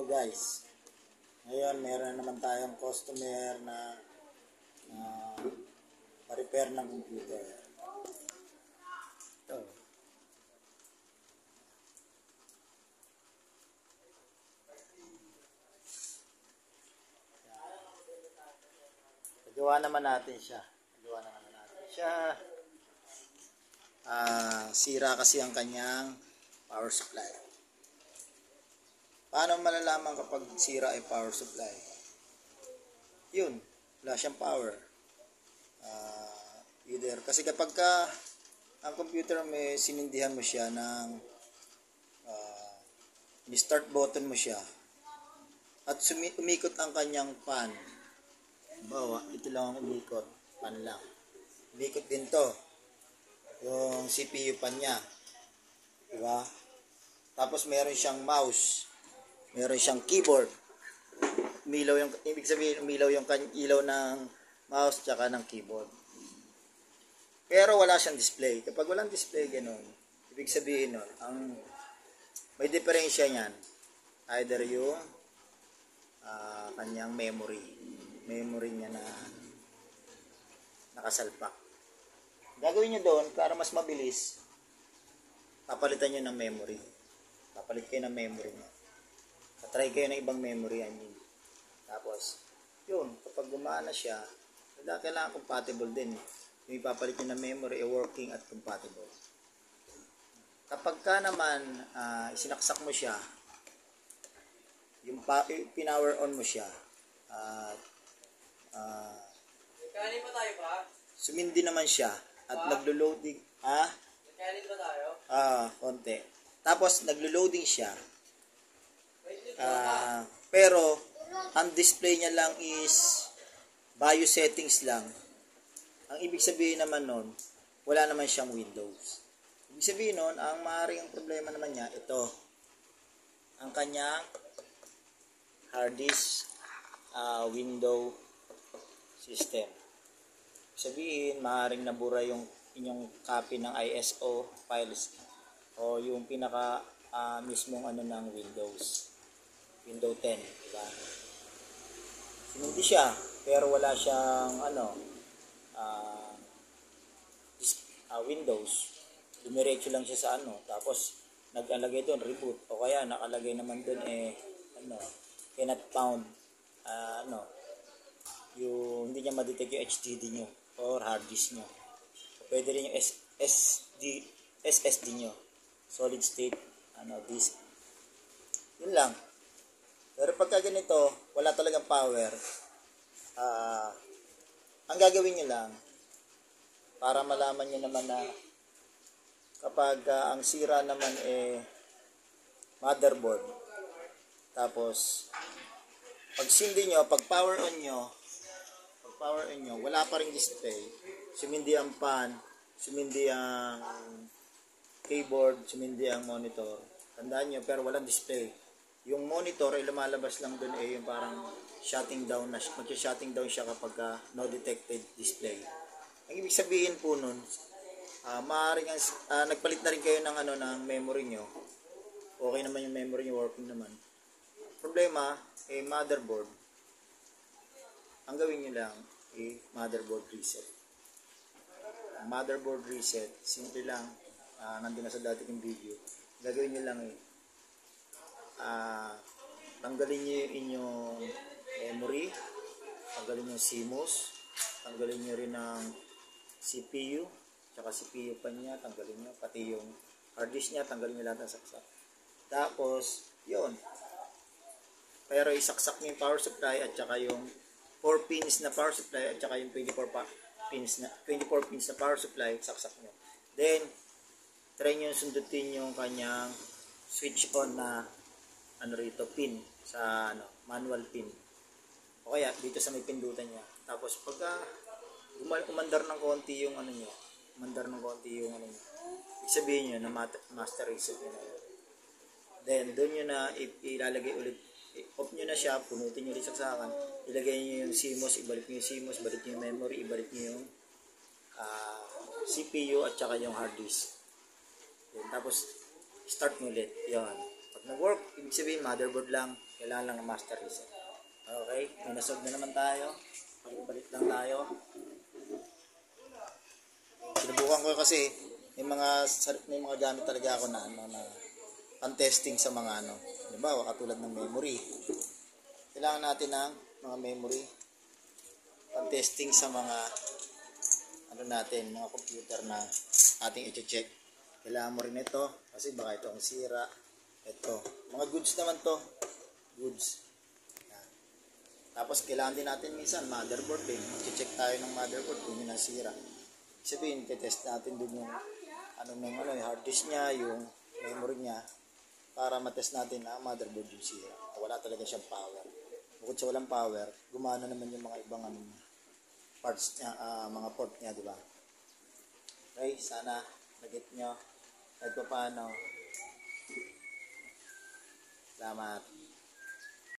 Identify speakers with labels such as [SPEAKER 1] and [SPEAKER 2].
[SPEAKER 1] Hello guys, ngayon meron naman tayong customer na pa-repair ng computer. Ito. Gawa naman natin siya. Sira kasi ang kanyang power supply. Paano malalaman kapag sira ay power supply? Yun, wala siyang power. Either kasi kapag ang computer may sinindihan mo siya ng start button mo siya at umikot ang kanyang fan. Bawa, ito lang ang umikot, fan lang. Umikot din to, yung CPU pan niya. Diba? Tapos meron siyang mouse, meron siyang keyboard. Umilaw yung, ibig sabihin umilaw yung ilaw ng mouse tsaka ng keyboard. Pero wala siyang display. Kapag walang display ganun, ibig sabihin nun, ang may diferensya niyan, either yung kanyang memory niya na nakasalpak. Gagawin nyo doon para mas mabilis, papalitan nyo ng memory. Papalit kayo ng memory nyo. Try kayo ng ibang memory. Tapos, yun, kapag gumana siya, kailangan compatible din. Yung ipapalit nyo ng memory, working at compatible. Kapag ka naman, isinaksak mo siya, yung pinower on mo siya,
[SPEAKER 2] Kanin ba tayo pa?
[SPEAKER 1] sumindi naman siya, at naglo-loading,
[SPEAKER 2] Kanin ba tayo?
[SPEAKER 1] konti. Tapos, naglo-loading siya, pero, ang display niya lang is BIOS settings lang. Ang ibig sabihin naman nun, wala naman siyang Windows. Ibig sabihin nun, ang maaaring problema naman niya, ito, ang kanyang hard disk window system. Ibig sabihin, maaaring nabura yung inyong copy ng ISO files o yung pinaka mismong ng Windows 10, diba? Hindi siya, pero wala siyang Windows. Dumiretso lang siya sa tapos nag-alagay doon reboot o kaya nakalagay naman doon cannot found yung hindi niya ma-detect yung HDD nyo or hard disk nyo. Pwede rin yung SSD nyo, solid state disk. Yun lang. Pero pagka ganito, wala talagang power, ang gagawin nyo lang, para malaman nyo naman na kapag ang sira naman motherboard, tapos pag sindi nyo, pag power on nyo, wala pa ring display, sumindi ang pan, sumindi ang keyboard, sumindi ang monitor, tandaan nyo, pero walang display. Yung monitor ay lumalabas lang dun yung parang shutting down na, mag-shutting down siya kapag no detected display. Ang ibig sabihin po nun, maaaring nagpalit na rin kayo ng memory nyo. Okay naman yung memory nyo, working naman. Problema, motherboard. Ang gawin nyo lang, motherboard reset. Motherboard reset, simple lang, nandun na sa dati kong video. Gagawin nyo lang tanggalin nyo yung inyong memory, tanggalin nyo yung CMOS, tanggalin nyo rin ang CPU, tsaka CPU pa niya, tanggalin nyo, pati yung hard disk niya, tanggalin nyo lahat ng saksak. Tapos, yun. Pero isaksak nyo yung power supply at tsaka yung 4 pins na power supply at tsaka yung 24 pins na power supply, saksak nyo. Then, try nyo sundutin yung kanyang switch on na pin sa manual pin. O kaya dito sa may pindutan niya. Tapos pagka umandar ng konti yung ibig sabihin niyo na master reset niyo na yun. Then doon niyo na ilalagay ulit, off niyo na siya, punutin niyo ulit saksakan, ilagay niyo yung CMOS, ibalik niyo yung CMOS, balik niyo yung memory, ibalik niyo yung CPU at saka yung hard disk. Then, tapos start niyo ulit. Yan. Nag-work, ibig Ibig sabihin, motherboard lang. Kailangan lang ng master reset. Okay, may nasolve na naman tayo. Balik-balik lang tayo. Sinubukan ko kasi may mga gamit talaga ako na pan-testing sa mga halimbawa katulad ng memory. Kailangan natin ng mga memory pan-testing sa mga mga computer na ating i-check. Kailangan mo rin ito kasi baka ito ang sira. Ito, mga goods naman to. Goods. Yan. Tapos kailangan din natin minsan motherboard din. I-check tayo ng motherboard kung yun ang sira. Sabihin, test natin din yung yung hard disk niya, yung memory niya para matest natin na motherboard yung sira. Wala talaga siyang power. Bukod sa walang power, gumana naman yung mga ibang parts niya, mga port niya, di ba? Okay, sana nag-get nyo kahit pa paano. Salamat.